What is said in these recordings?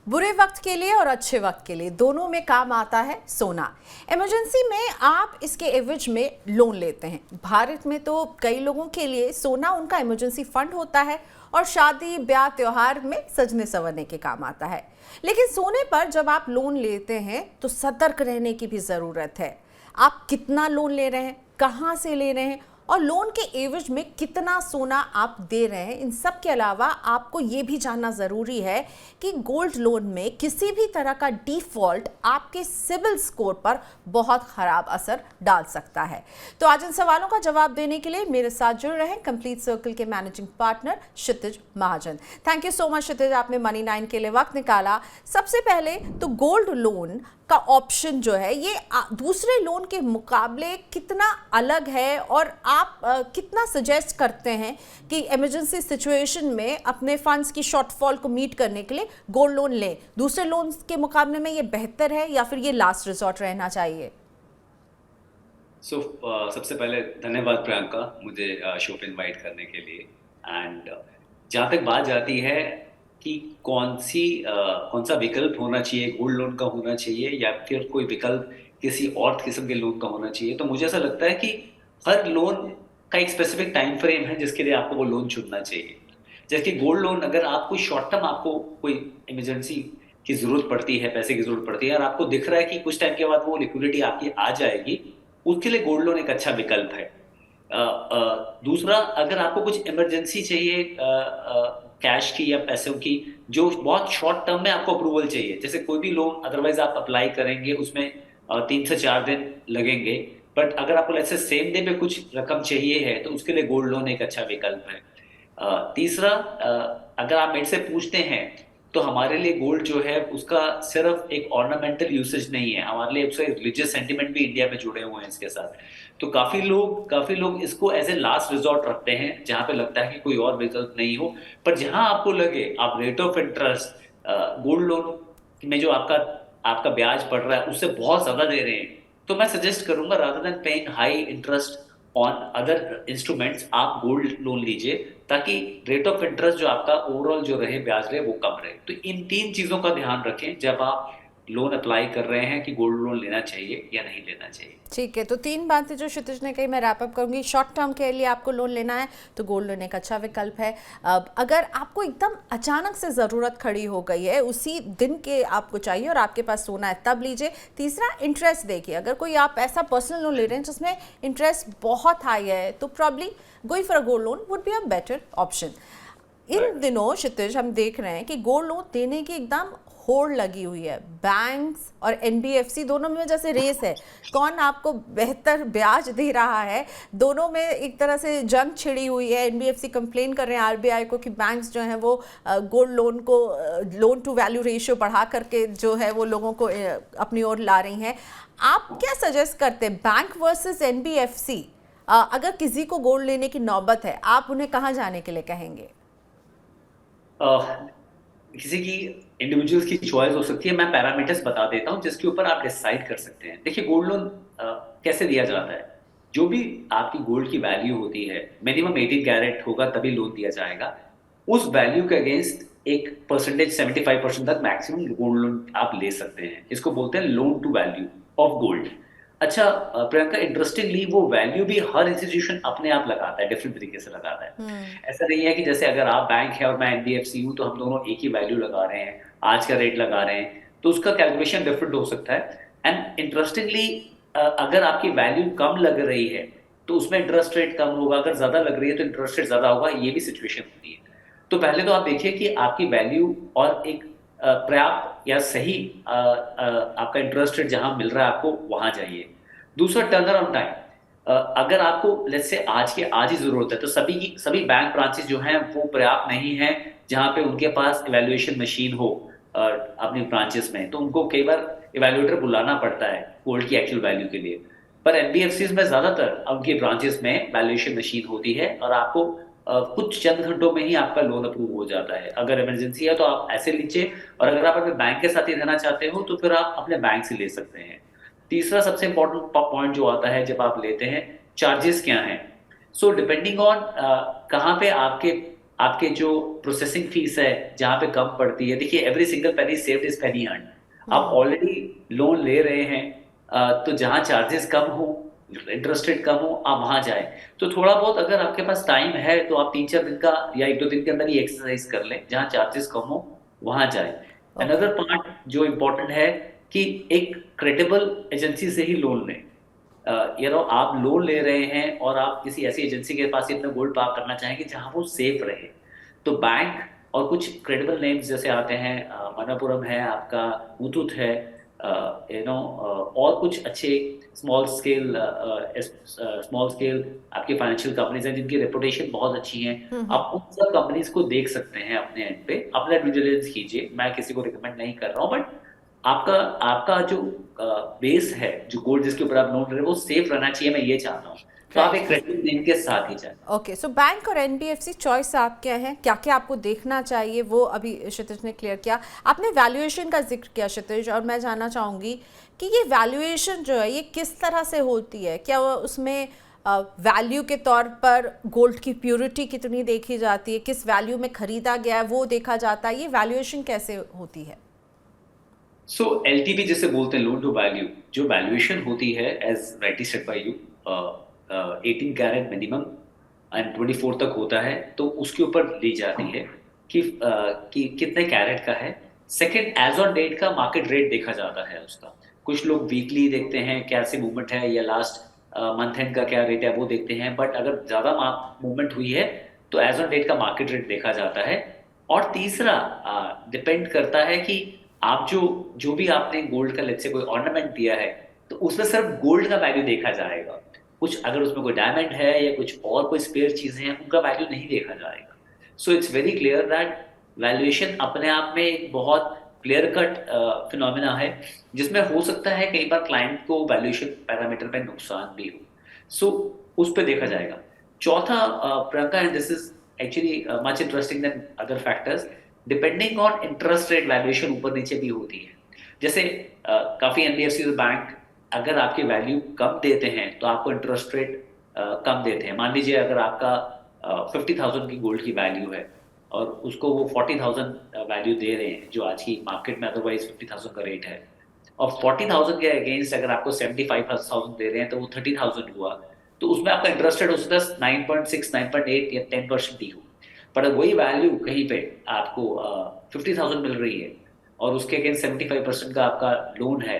बुरे वक्त के लिए और अच्छे वक्त के लिए दोनों में काम आता है सोना। इमरजेंसी में आप इसके एवज में लोन लेते हैं। भारत में तो कई लोगों के लिए सोना उनका इमरजेंसी फंड होता है और शादी ब्याह त्योहार में सजने संवरने के काम आता है। लेकिन सोने पर जब आप लोन लेते हैं तो सतर्क रहने की भी ज़रूरत है। आप कितना लोन ले रहे हैं, कहाँ से ले रहे हैं और लोन के एवज में कितना सोना आप दे रहे हैं, इन सब के अलावा आपको ये भी जानना ज़रूरी है कि गोल्ड लोन में किसी भी तरह का डिफ़ॉल्ट आपके सिबिल स्कोर पर बहुत ख़राब असर डाल सकता है। तो आज इन सवालों का जवाब देने के लिए मेरे साथ जुड़ रहे हैं कंप्लीट सर्कल के managing partner Kshitij Mahajan. Thank you so much Kshitij, आपने मनी 9 के लिए वक्त निकाला। सबसे पहले तो गोल्ड लोन का ऑप्शन जो है ये दूसरे लोन के मुकाबले कितना अलग है और आप कितना सजेस्ट करते हैं कि इमरजेंसी सिचुएशन में अपने फंड्स की शॉर्टफॉल को मीट करने के लिए गोल्ड लोन लें? दूसरे लोन के मुकाबले में ये बेहतर है या फिर ये लास्ट रिजॉर्ट रहना चाहिए? सबसे पहले धन्यवाद प्रियंका, मुझे शो पे इनवाइट करने के लिए। एंड जहाँ तक बात जाती है कि कौन सा विकल्प होना चाहिए, गोल्ड लोन का होना चाहिए या फिर कोई विकल्प किसी और किस्म के लोन का होना चाहिए, तो मुझे ऐसा लगता है कि हर लोन का एक स्पेसिफिक टाइम फ्रेम है जिसके लिए आपको वो लोन चुनना चाहिए। जैसे कि गोल्ड लोन, अगर आपको शॉर्ट टर्म आपको कोई इमरजेंसी की ज़रूरत पड़ती है, पैसे की ज़रूरत पड़ती है और आपको दिख रहा है कि कुछ टाइम के बाद वो लिक्विडिटी आपकी आ जाएगी, उसके लिए गोल्ड लोन एक अच्छा विकल्प है। दूसरा, अगर आपको कुछ इमरजेंसी चाहिए कैश की या पैसों की, जो बहुत शॉर्ट टर्म में आपको अप्रूवल चाहिए, जैसे कोई भी लोन अदरवाइज आप अप्लाई करेंगे उसमें 3 से 4 दिन लगेंगे, बट अगर आपको लेट्स से सेम डे पे कुछ रकम चाहिए है तो उसके लिए गोल्ड लोन एक अच्छा विकल्प है। तीसरा, अगर आप मेरे से पूछते हैं तो हमारे लिए गोल्ड जो है उसका सिर्फ एक ऑर्नामेंटल यूसेज नहीं है, हमारे लिए उसका रिलीजियस सेंटिमेंट भी इंडिया में जुड़े हुए हैं इसके साथ। तो काफी लोग इसको एज ए लास्ट रिजॉर्ट रखते हैं, जहां पे लगता है कि कोई और विकल्प नहीं हो। पर जहां आपको लगे आप rate of interest gold loan में जो आपका ब्याज पड़ रहा है उससे बहुत ज्यादा दे रहे हैं, तो मैं सजेस्ट करूंगा rather than paying high interest on other instruments, आप गोल्ड लोन लीजिए ताकि रेट ऑफ इंटरेस्ट जो आपका ओवरऑल जो रहे, ब्याज रहे, वो कम रहे। तो इन 3 चीजों का ध्यान रखें जब आप लोन अप्लाई कर रहे हैं कि गोल्ड लोन लेना चाहिए या नहीं लेना चाहिए। ठीक है, तो 3 बातें जो क्षितिज ने कही मैं रैप अप करूंगी। शॉर्ट टर्म के लिए आपको लोन लेना है तो गोल्ड लोन एक अच्छा विकल्प है। अगर आपको एकदम अचानक से ज़रूरत खड़ी हो गई है, उसी दिन के आपको चाहिए और आपके पास सोना है, तब लीजिए। तीसरा, इंटरेस्ट देखिए, अगर कोई आप ऐसा पर्सनल लोन ले रहे हैं जिसमें इंटरेस्ट बहुत हाई है तो probably going for a gold loan would be a better option. इन दिनों क्षितिज हम देख रहे हैं कि गोल्ड लोन देने की एकदम होड़ लगी हुई है। बैंक्स और एनबीएफसी दोनों में जैसे रेस है, कौन आपको बेहतर ब्याज दे रहा है, दोनों में एक तरह से जंग छिड़ी हुई है। एनबीएफसी कंप्लेन कर रहे हैं आरबीआई को कि बैंक्स जो हैं वो गोल्ड लोन को लोन टू वैल्यू रेशियो बढ़ा करके जो है वो लोगों को अपनी ओर ला रही हैं। आप क्या सजेस्ट करते हैं, बैंक वर्सेस एनबीएफसी? अगर किसी को गोल्ड लेने की नौबत है, आप उन्हें कहाँ जाने के लिए कहेंगे? किसी की इंडिविजुअल्स की चॉइस हो सकती है, मैं पैरामीटर्स बता देता हूं जिसके ऊपर आप डिसाइड कर सकते हैं। देखिए, गोल्ड लोन कैसे दिया जाता है, जो भी आपकी गोल्ड की वैल्यू होती है, मिनिमम 18 कैरेट होगा तभी लोन दिया जाएगा। उस वैल्यू के अगेंस्ट एक परसेंटेज 75% तक मैक्सिमम गोल्ड लोन आप ले सकते हैं। इसको बोलते हैं loan to value of gold. अच्छा प्रियंका, इंटरेस्टिंगली वो वैल्यू भी हर इंस्टीट्यूशन अपने आप लगाता है, डिफरेंट तरीके से लगाता है। ऐसा नहीं है कि जैसे अगर आप बैंक है और मैं एनबीएफसी हूं तो हम दोनों एक ही वैल्यू लगा रहे हैं, आज का रेट लगा रहे हैं, तो उसका कैलकुलेशन डिफरेंट हो सकता है। एंड इंटरेस्टिंगली, अगर आपकी वैल्यू कम लग रही है तो उसमें इंटरेस्ट रेट कम होगा, अगर ज्यादा लग रही है तो इंटरेस्ट रेट ज्यादा होगा, ये भी सिचुएशन होती है। तो पहले तो आप देखिए कि आपकी वैल्यू और एक पर्याप्त या सही आपका इंटरेस्ट रेट जहां मिल रहा है आपको, वहां जाइए। दूसरा, टर्न अराउंड टाइम। अगर आपको लेट्स से आज ही जरूरत है तो सभी बैंक ब्रांचेस जो हैं वो पर्याप्त नहीं है जहां पे उनके पास इवैल्यूएशन मशीन हो अपनी ब्रांचेस में, तो उनको कई बार इवैल्यूएटर बुलाना पड़ता है गोल्ड की एक्चुअल वैल्यू के लिए। पर एनबीएफसीज में ज्यादातर उनकी ब्रांचेस में वैल्यूएशन मशीन होती है और आपको कुछ चंद घंटों में ही आपका लोन अप्रूव हो जाता है। अगर इमरजेंसी है तो आप ऐसे लीजिए, और अगर आप अपने बैंक के साथ ही रहना चाहते हो तो फिर आप अपने बैंक से ले सकते हैं। तीसरा सबसे इम्पोर्टेंट पॉइंट जो आता है जब आप लेते हैं, चार्जेस क्या हैं। सो डिपेंडिंग ऑन कहाँ पे आपके आपके जो प्रोसेसिंग फीस है जहाँ पे कम पड़ती है। देखिए, every single penny saved is Penney earn. आप हम्म। ऑलरेडी लोन ले रहे हैं, तो जहाँ चार्जेस कम हो, इंटरेस्ट रेट कम हो, आप वहाँ जाए। तो थोड़ा बहुत अगर आपके पास टाइम है तो आप 3-4 दिन का या 1-2 दिन के अंदर ही एक्सरसाइज कर लें, जहाँ चार्जेस कम हो वहाँ जाए। ओके। अनदर पार्ट जो इम्पोर्टेंट है कि एक क्रेडिबल एजेंसी से ही लोन लें। आप लोन ले रहे हैं और आप किसी ऐसी एजेंसी के पास ही अपना गोल्ड पार्क करना चाहेंगे जहां वो सेफ रहे, तो बैंक और कुछ क्रेडिबल नेम्स जैसे आते हैं, मनापुरम है आपका, मुथूट है, और कुछ अच्छे स्मॉल स्केल स्मॉल स्केल आपके फाइनेंशियल कंपनीज हैं जिनकी रेपुटेशन बहुत अच्छी है। हम्म। आप उन सब कंपनीज को देख सकते हैं अपने एंड पे, अपना ड्यू डिलिजेंस कीजिए। मैं किसी को रिकमेंड नहीं कर रहा हूँ, बट आपका आपका जो बेस है, जो गोल्ड जिसके ऊपर आप लोन ले रहे हैं, वो सेफ रहना चाहिए, मैं ये चाहता हूँ। तो आप एक राइट। क्रेडिट नेम के साथ ही जाए। ओके, सो बैंक और एनबीएफसी चॉइस आप क्या है, क्या क्या आपको देखना चाहिए, वो अभी क्षितिज ने क्लियर किया। आपने वैल्यूएशन का जिक्र किया क्षितिज, और मैं जानना चाहूँगी कि ये वैल्यूएशन जो है ये किस तरह से होती है। क्या वो उसमें वैल्यू के तौर पर गोल्ड की प्योरिटी कितनी देखी जाती है, किस वैल्यू में खरीदा गया है वो देखा जाता है, ये वैल्यूएशन कैसे होती है? सो एलटीवी जिसे बोलते हैं, लोन टू वैल्यू, जो वैल्यूएशन होती है as rightly said by you, 18 carat minimum and 24 तक होता है, तो उसके ऊपर ली जाती है कि कितने कैरेट का है। सेकंड, एज ऑन डेट का मार्केट रेट देखा जाता है उसका। कुछ लोग वीकली देखते हैं कैसे मूवमेंट है, या लास्ट मंथ एंड का क्या रेट है वो देखते हैं, बट अगर ज़्यादा मूवमेंट हुई है तो एज ऑन डेट का मार्केट रेट देखा जाता है। और तीसरा, डिपेंड करता है कि आप जो जो भी आपने गोल्ड का लेट्स से कोई ऑर्नामेंट दिया है, तो उसमें सिर्फ गोल्ड का वैल्यू देखा जाएगा। कुछ अगर उसमें कोई डायमंड है या कुछ और कोई स्पेयर चीजें हैं, उनका वैल्यू नहीं देखा जाएगा। So it's very clear that valuation अपने आप में एक बहुत क्लियर कट फिनोमिना है, जिसमें हो सकता है कई बार क्लाइंट को वैल्यूएशन पैरामीटर पे नुकसान भी हो। सो उस पर देखा जाएगा। चौथा, Priyanka, and this is actually much interesting than other factors, depending on interest rate valuation ऊपर नीचे भी होती है। जैसे काफी एनबीएफसी बैंक अगर आपकी वैल्यू कम देते हैं तो आपको इंटरेस्ट रेट कम देते हैं। मान लीजिए अगर आपका 50,000 की गोल्ड की वैल्यू है और उसको वो 40,000 वैल्यू दे रहे हैं, जो आज की मार्केट में अदरवाइज 50,000 का रेट है, और 40,000 के अगेंस्ट अगर आपको 75,000 दे रहे हैं, तो वो 30,000 हुआ। तो उसमें आपका इंटरेस्ट रेट हो सकता है 9.6, 9.8 या 10% ही हो। पर वही वैल्यू कहीं पे आपको 50,000 मिल रही है और उसके अगेंस्ट 75% का आपका लोन है,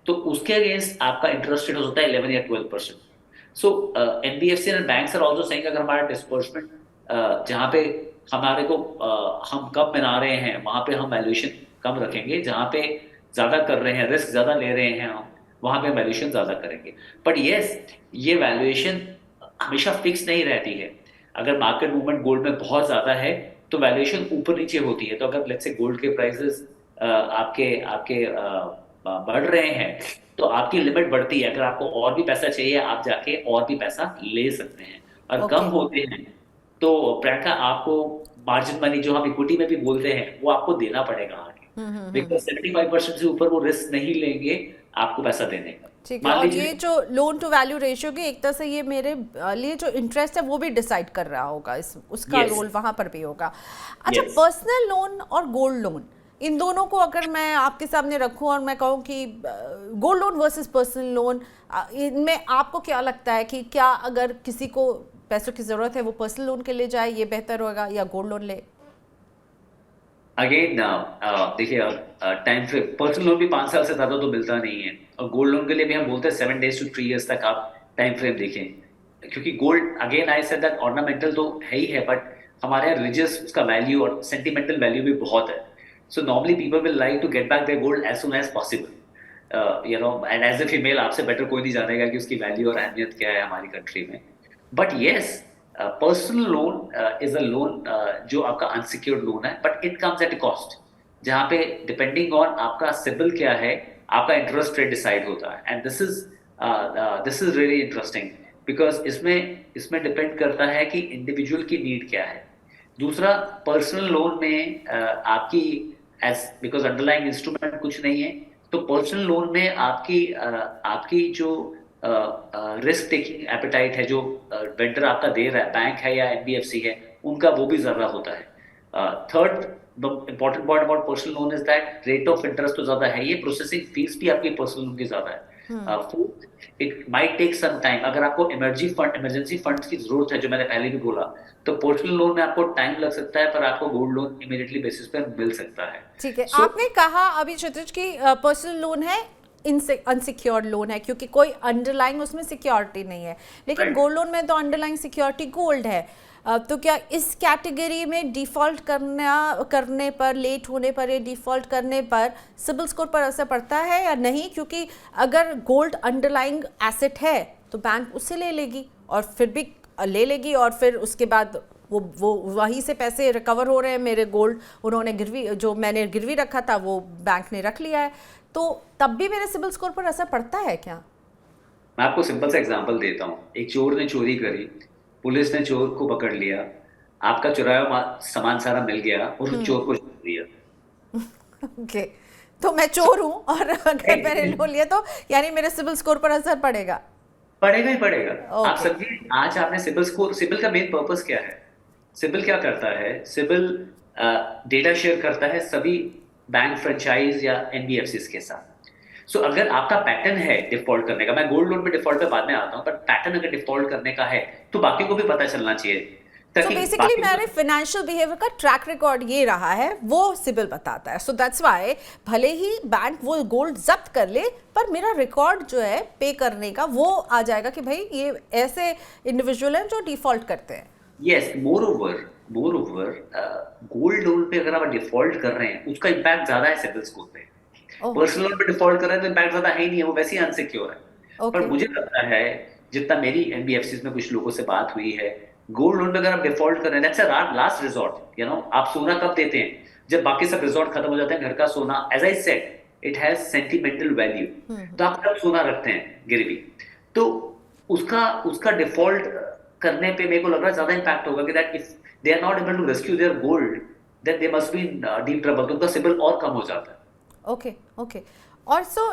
तो उसके अगेंस्ट आपका इंटरेस्ट रेट हो सकता है 11 या 12%। So NBFC and banks are also saying अगर हमारा डिस्बर्समेंट जहाँ पे हमारे को हम कम बना रहे हैं, वहां पे हम वैल्यूएशन कम रखेंगे। जहाँ पे ज्यादा कर रहे हैं, रिस्क ज्यादा ले रहे हैं हम, वहां पे वैल्यूएशन ज्यादा करेंगे। बट यस, ये वैल्यूएशन हमेशा फिक्स नहीं रहती है। अगर मार्केट मूवमेंट गोल्ड में बहुत ज्यादा है तो वैल्यूएशन ऊपर नीचे होती है। तो अगर लेट्स से गोल्ड के प्राइसेस आपके आपके बढ़ रहे हैं, तो आपकी लिमिट बढ़ती है। अगर आपको और भी पैसा चाहिए, आप जाके और भी पैसा ले सकते हैं। और कम ओके। होते हैं तो प्रियंका, आपको मार्जिन मनी जो हम इक्विटी में भी बोलते हैं, वो आपको देना पड़ेगा आगे, बिकॉज 75% से ऊपर वो रिस्क नहीं लेंगे आपको पैसा देने का। ठीक है, मान और ये लीजिए, जो लोन टू वैल्यू रेशियो की एक तरह से ये मेरे लिए जो इंटरेस्ट है वो भी डिसाइड कर रहा होगा, इस उसका यस, रोल वहाँ पर भी होगा। अच्छा, यस, पर्सनल लोन और गोल्ड लोन, इन दोनों को अगर मैं आपके सामने रखूं और मैं कहूं कि gold loan versus personal loan, इनमें आपको क्या लगता है कि क्या अगर किसी को पैसों की ज़रूरत है वो पर्सनल लोन के लिए जाए, ये बेहतर होगा, या गोल्ड लोन ले? अगेन देखिए, टाइम फ्रेम पर्सनल लोन भी 5 साल से ज्यादा तो मिलता नहीं है, और गोल्ड लोन के लिए भी हम बोलते हैं 7 days to 3 years तक आप टाइम फ्रेम देखें। क्योंकि gold, again I said that, ornamental तो है ही है, बट हमारे यहाँ रिलीजियस उसका वैल्यू और सेंटिमेंटल वैल्यू भी बहुत है। So normally people will like to get back their gold as soon as possible, and as a female आपसे बेटर कोई नहीं जानेगा कि उसकी वैल्यू और अहमियत क्या है हमारी कंट्री में। But yes, personal loan is a loan जो आपका अनसिक्योर्ड लोन है, but it comes at a cost, जहाँ पे डिपेंडिंग ऑन आपका सिबिल क्या है, आपका इंटरेस्ट रेट डिसाइड होता है। And this is really interesting, because इसमें इसमें डिपेंड करता है कि इंडिविजुअल की नीड क्या है। दूसरा, पर्सनल लोन में आपकी एज बिकॉज अंडरलाइंग इंस्ट्रूमेंट कुछ नहीं है, तो पर्सनल लोन में आपकी जो रिस्क टेकिंग एपेटाइट है, जो वेंडर आपका दे रहा है, बैंक है या एनबीएफसी है, उनका वो भी ज्यादा होता है। Third the important point about personal loan is that rate of interest तो ज्यादा है, ये प्रोसेसिंग फीस भी आपकी पर्सनल लोन की ज्यादा है। Fourth, it might take some time. अगर आपको इमरजेंसी फंड की जरूरत है, जो मैंने पहले भी बोला, तो पर्सनल लोन में आपको टाइम लग सकता है, पर आपको गोल्ड लोन इमीडिएटली बेसिस पे मिल सकता है। ठीक है, सो आपने कहा अभी क्षितिज की पर्सनल लोन है, इनसे अनसिक्योर्ड लोन है क्योंकि कोई अंडरलाइंग उसमें सिक्योरिटी नहीं है, लेकिन राइट, गोल्ड लोन में तो अंडरलाइंग सिक्योरिटी गोल्ड है। तो क्या इस कैटेगरी में डिफॉल्ट करने पर, लेट होने पर या डिफॉल्ट करने पर सिबिल स्कोर पर असर पड़ता है या नहीं? क्योंकि अगर गोल्ड अंडरलाइंग एसेट है तो बैंक उससे ले लेगी और फिर भी ले लेगी, और फिर उसके बाद वो वहीं से पैसे रिकवर हो रहे हैं मेरे गोल्ड, उन्होंने गिरवी, जो मैंने गिरवी रखा था वो बैंक ने रख लिया है, तो तब भी मेरे सिबिल स्कोर पर असर पड़ता है क्या? मैं आपको सिंपल सा एग्जांपल देता हूँ। एक चोर ने चोरी करी, पुलिस ने चोर को पकड़ लिया, आपका चुराया हुआ सामान सारा मिल गया और उस चोर को छोड़ दिया। ओके, तो मैं चोर हूँ और अगर मैंने लोन लिया तो यानी मेरे सिबिल स्कोर पर असर पड़ेगा? पड़ेगा ही पड़ेगा। आप ओके। समझिए, आज आपने सिबिल स्कोर, सिबिल का मेन पर्पस क्या है? सिबिल क्या करता है? सिबिल डेटा शेयर करता है सभी बैंक, फ्रेंचाइज या एनबीएफसीज के साथ। सो अगर आपका पैटर्न है डिफॉल्ट करने का, मैं गोल्ड लोन पे डिफॉल्ट पे बाद में आता हूँ, पर पैटर्न अगर डिफॉल्ट करने का है तो बाकी को भी पता चलना चाहिए, सो ताकि बेसिकली बाकी मेरे फाइनेंशियल बिहेवियर का ट्रैक रिकॉर्ड ये रहा है, वो सिबिल बताता है। सो दैट्स वाई भले ही बैंक वो गोल्ड जब्त कर ले, पर मेरा रिकॉर्ड जो है पे करने का वो आ जाएगा कि भाई ये ऐसे इंडिविजुअल हैं जो डिफॉल्ट करते हैं। Yes, more over gold loan पे अगर आप डिफॉल्ट कर रहे हैं, उसका इम्पैक्ट ज्यादा है सिबिल स्कोर पे। ओह, पर्सनल लोन पे डिफॉल्ट कर रहे हैं तो इम्पैक्ट ज्यादा है ही नहीं है, वो वैसे ही अनसिक्योर है। पर ओके। मुझे लगता है, जितना मेरी एनबीएफसी में कुछ लोगों से बात हुई है, गोल्ड लोन पे अगर आप डिफॉल्ट कर रहे हैं, दैट्स अ लास्ट रिजॉर्ट। आप सोना कब देते हैं? जब बाकी सब रिजॉर्ट खत्म हो जाते हैं। घर का सोना, as I said, it has sentimental value. तो आप कब सोना रखते हैं गिरवी, तो उसका उसका डिफॉल्ट करने पे मेरे को लग रहा है ज्यादा इम्पैक्ट होगा कि that if they are not able to rescue their gold, then they must be in deep trouble. तो उनका सिबिल और कम हो जाता है। Okay, okay. और सो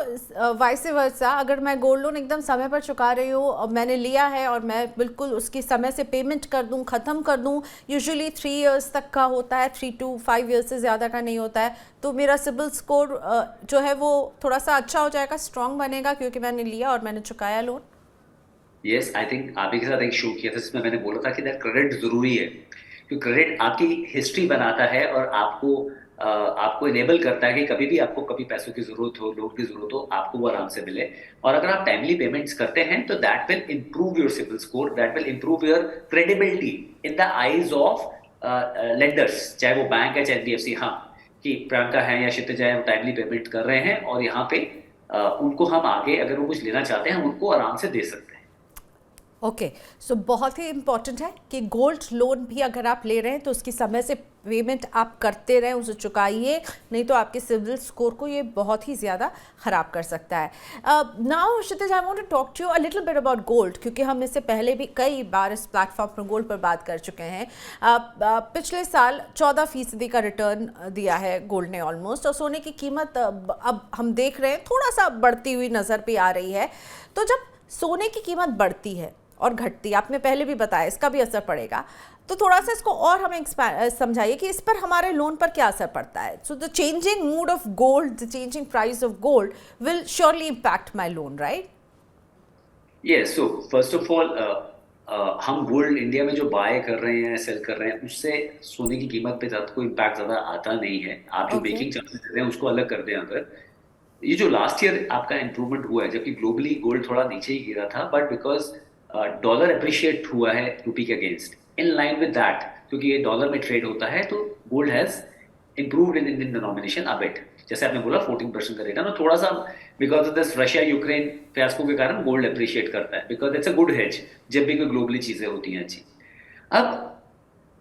वाइस वर्सा, अगर मैं गोल्ड लोन एकदम समय पर चुका रही हूँ और मैंने लिया है और मैं बिल्कुल उसकी समय से पेमेंट कर दूँ, ख़त्म कर दूँ, यूजुअली 3 इयर्स तक का होता है, 3 to 5 इयर्स से ज़्यादा का नहीं होता है, तो मेरा सिबिल स्कोर जो है वो थोड़ा सा अच्छा हो जाएगा, स्ट्रॉन्ग बनेगा क्योंकि मैंने लिया और मैंने चुकाया लोन? यस, आई थिंक आप ही के साथ एक शो किया था जिसमें मैंने बोला था कि दैट क्रेडिट जरूरी है, क्योंकि क्रेडिट आपकी हिस्ट्री बनाता है और आपको इनेबल करता है कि कभी भी आपको कभी पैसों की जरूरत हो, लोन की जरूरत हो, आपको वो आराम से मिले। और अगर आप टाइमली पेमेंट्स करते हैं तो that will improve your CIBIL score, that will improve your credibility in the eyes of lenders, चाहे वो बैंक है चाहे एनबीएफसी। हाँ, कि प्रियंका है या क्षितिज है, वो टाइमली पेमेंट कर रहे हैं और यहाँ पे उनको हम आगे अगर वो कुछ लेना चाहते हैं, हम उनको आराम से दे सकते हैं। ओके, सो बहुत ही इम्पॉर्टेंट है कि गोल्ड लोन भी अगर आप ले रहे हैं तो उसकी समय से पेमेंट आप करते रहें, उसे चुकाइए, नहीं तो आपके सिबिल स्कोर को ये बहुत ही ज़्यादा ख़राब कर सकता है। Now Kshitij, I want to talk to you a little bit about gold, क्योंकि हम इससे पहले भी कई बार इस प्लेटफॉर्म पर गोल्ड पर बात कर चुके हैं। पिछले साल 14% का रिटर्न दिया है गोल्ड ने ऑलमोस्ट, और सोने की कीमत अब हम देख रहे हैं थोड़ा सा बढ़ती हुई नज़र पे आ रही है। तो जब सोने की कीमत बढ़ती है और घटती, आपने पहले भी बताया इसका भी असर पड़ेगा, तो थोड़ा सा इसको और हमें समझाइए कि इस पर हमारे लोन पर क्या असर पड़ता है। So the changing mood off gold, the changing price of gold will surely impact my loan, right? Yes, so first of all, हम गोल्ड इंडिया में जो बाय कर रहे हैं, सेल कर रहे हैं, उससे सोने की कीमत पे ज़्यादा कोई इम्पैक्ट ज़्यादा आता नहीं है। आप जो ओके। मेकिंग चार्जेस दे रहे हैं उसको अलग कर दें। अगर ये जो लास्ट ईयर आपका इंप्रूवमेंट हुआ है, जबकि ग्लोबली गोल्ड थोड़ा नीचे ही गिरा था, बट बिकॉज डॉलर अप्रिशिएट हुआ है रूपी के against, in line with that, क्योंकि ये डॉलर में ट्रेड होता है, तो gold has improved in Indian denomination a bit. जैसे आपने बोला 14% का रेट है ना, थोड़ा सा because of this Russia Ukraine fiasco के कारण गोल्ड अप्रिशिएट करता है, because it's a good hedge जब भी कोई ग्लोबली चीजें होती हैं अच्छी। अब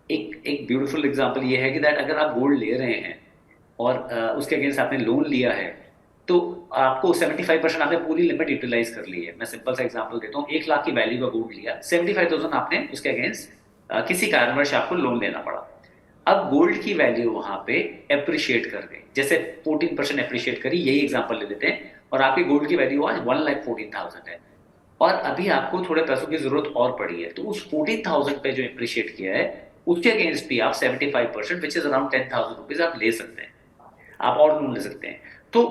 एक एक ब्यूटीफुल एग्जांपल ये है कि दैट अगर आप गोल्ड ले रहे हैं और उसके अगेंस्ट आपने लोन लिया है, तो आपको 75% आपने पूरी लिमिट यूटिलाइज कर ली है। मैं सिंपल सा एग्जांपल देता हूँ, 1 लाख की वैल्यू का गोल्ड लिया, 75,000 आपने उसके अगेंस्ट किसी कारणवश आपको लोन लेना पड़ा। अब गोल्ड की वैल्यू वहां पे अप्रिशिएट कर गई, जैसे 14% अप्रिशिएट करी, यही एग्जांपल ले लेते हैं, और आपकी गोल्ड की वैल्यू आज 1,14,000 है, और अभी आपको थोड़े पैसों की जरूरत और पड़ी है, तो उस 14,000 पे जो अप्रिशिएट किया है उसके अगेंस्ट भी आप 75% विच इज अराउंड 10,000 रुपीज आप ले सकते हैं, आप और लोन ले सकते हैं। तो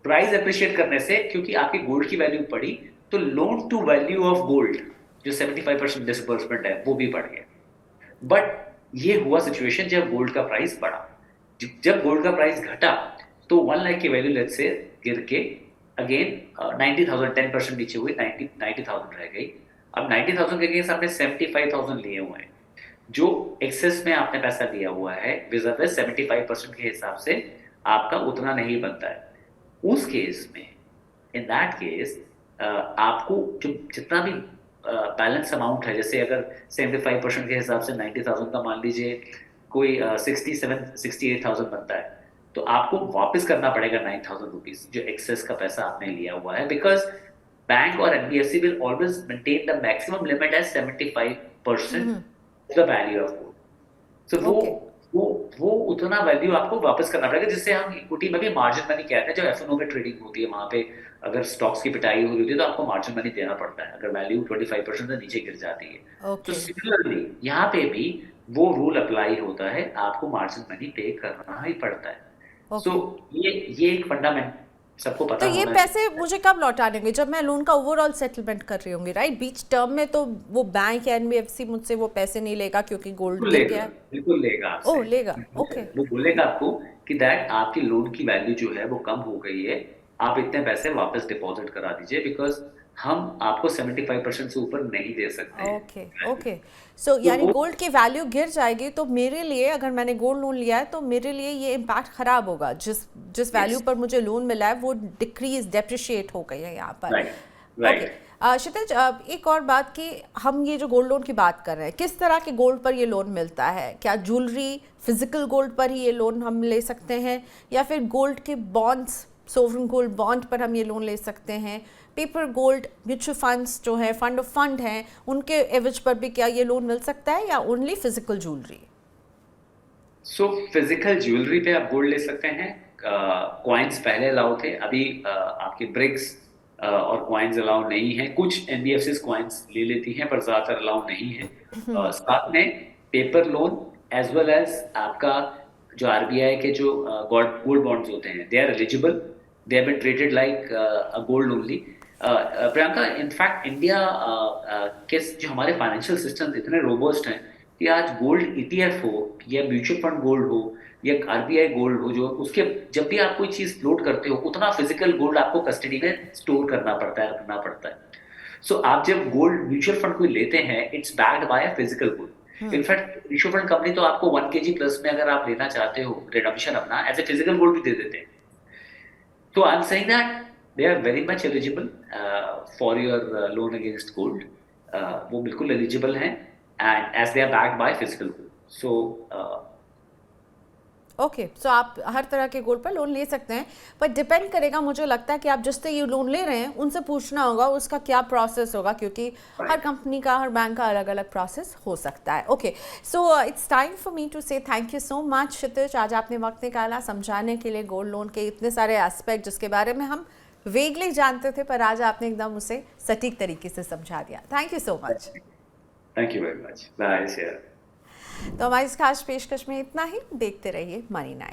प्राइस अप्रिशिएट करने से, क्योंकि आपकी गोल्ड की वैल्यू बढ़ी, तो loan to value of gold जो 75% डिसबर्समेंट है वो भी बढ़ गया। बट ये हुआ सिचुएशन जब गोल्ड का प्राइस बढ़ा। जब गोल्ड का प्राइस घटा तो 1 लाख की वैल्यू लेट्स से गिर के अगेन 90,000, 10% नीचे हुई, 90,000 रह गई। अब 90,000 के अगेंस्ट आपने 75,000 लिए हुए हैं, जो एक्सेस में आपने पैसा दिया हुआ है विज़िबल 75% के हिसाब से आपका उतना नहीं बनता है। उस केस में, इन दैट केस, आपको जो जितना भी बैलेंस अमाउंट है, जैसे अगर 75% के हिसाब से 90,000 का मान लीजिए कोई 68,000 बनता है, तो आपको वापस करना पड़ेगा 9,000 रुपीज जो एक्सेस का पैसा आपने लिया हुआ है, बिकॉज बैंक और NBFC will always maintain the maximum limit as 75% the value of gold. So वो उतना वैल्यू आपको वापस करना पड़ेगा, जिससे हम इक्विटी में भी मार्जिन मनी कहते हैं। जब एफएनओ में ट्रेडिंग होती है, वहां पे अगर स्टॉक्स की पिटाई हुई होती है तो आपको मार्जिन मनी देना पड़ता है अगर वैल्यू 25% से नीचे गिर जाती है। तो सिमिलरली यहाँ पे भी वो रूल अप्लाई होता है, आपको मार्जिन मनी पे करना ही पड़ता है। सो ये एक फंडामेंट सबको पता तो ये होना पैसे मुझे कब लौटाने होंगे जब मैं लोन का ओवरऑल सेटलमेंट कर रही होंगी, राइट? बीच टर्म में तो वो बैंक या एनबीएफसी मुझसे वो पैसे नहीं लेगा क्योंकि गोल्ड गिर गया है। बिल्कुल लेगा आपसे। ओह, लेगा, ओके। वो बोलेगा आपको कि दैट आपकी लोन की वैल्यू जो है वो कम हो गई है, आप इतने पैसे वापस डिपॉजिट करा दीजिए, बिकॉज हम आपको 75% से ऊपर नहीं दे सकते। Okay okay. सो यानी गोल्ड की वैल्यू गिर जाएगी तो मेरे लिए, अगर मैंने गोल्ड लोन लिया है तो मेरे लिए ये इम्पैक्ट खराब होगा, जिस वैल्यू पर मुझे लोन मिला है वो डिक्रीज, डेप्रिशिएट हो गई है यहाँ पर। ओके क्षितिज, एक और बात कि हम ये जो गोल्ड लोन की बात कर रहे हैं, किस तरह के गोल्ड पर ये लोन मिलता है? क्या ज्वेलरी, फिजिकल गोल्ड पर ही ये लोन हम ले सकते हैं, या फिर गोल्ड के बॉन्ड्स, सोवरेन गोल्ड बॉन्ड पर हम ये लोन ले सकते हैं? पेपर गोल्ड, म्यूचुअल फंड्स जो है, फंड ऑफ फंड हैं, उनके एवज पर भी क्या ये लोन मिल सकता है, या only physical jewellery? So physical jewellery पे आप गोल्ड ले सकते हैं। कॉइन्स पहले अलाउ थे, अभी आपके ब्रिक्स और कॉइन्स अलाउ नहीं है। कुछ एनबीएफसी कॉइन्स ले लेती हैं पर ज्यादातर अलाउ नहीं है। साथ में paper loan as well as आपका जो आरबीआई के जो गोल्ड बॉन्ड्स होते हैं, they are eligible, they have been treated like a gold only. Priyanka, in fact India के जो हमारे फाइनेंशियल सिस्टम इतने रोबस्ट हैं कि आज गोल्ड ईटीएफ हो या म्यूचुअल फंड गोल्ड हो या आरबीआई गोल्ड हो, जो उसके जब भी आप कोई चीज फ्लोट करते हो उतना फिजिकल गोल्ड आपको कस्टडी में स्टोर करना पड़ता है, रखना पड़ता है। सो आप जब गोल्ड म्यूचुअल फंड कोई लेते हैं, it's backed by a physical gold. In fact mutual fund company तो आपको 1 kg प्लस में अगर आप लेना चाहते हो रिडम्पशन अपना, एज ए फिजिकल गोल्ड भी दे देते हैं। So I'm saying that they are very much eligible for your loan against gold. वो बिल्कुल eligible हैं, and as they are backed by physical gold. So okay, so आप हर तरह के गोल्ड पर लोन ले सकते हैं, पर डिपेंड करेगा, मुझे लगता है कि आप जिससे ये लोन ले रहे हैं उनसे पूछना होगा उसका क्या प्रोसेस होगा, क्योंकि हर कंपनी का, हर बैंक का अलग अलग प्रोसेस हो सकता है। Okay, so it's time for me to say thank you so much Kshitij, आज आपने वक्त निकाला समझाने के लिए गोल्ड लोन के इतने सारे एस्पेक्ट जिसके बारे में हम वेगली जानते थे, पर आज आपने एकदम उसे सटीक तरीके से समझा दिया। Thank you so much. Thank you very much. Bye share. तो हमारी इस खास पेशकश में इतना ही। देखते रहिए मनी 9।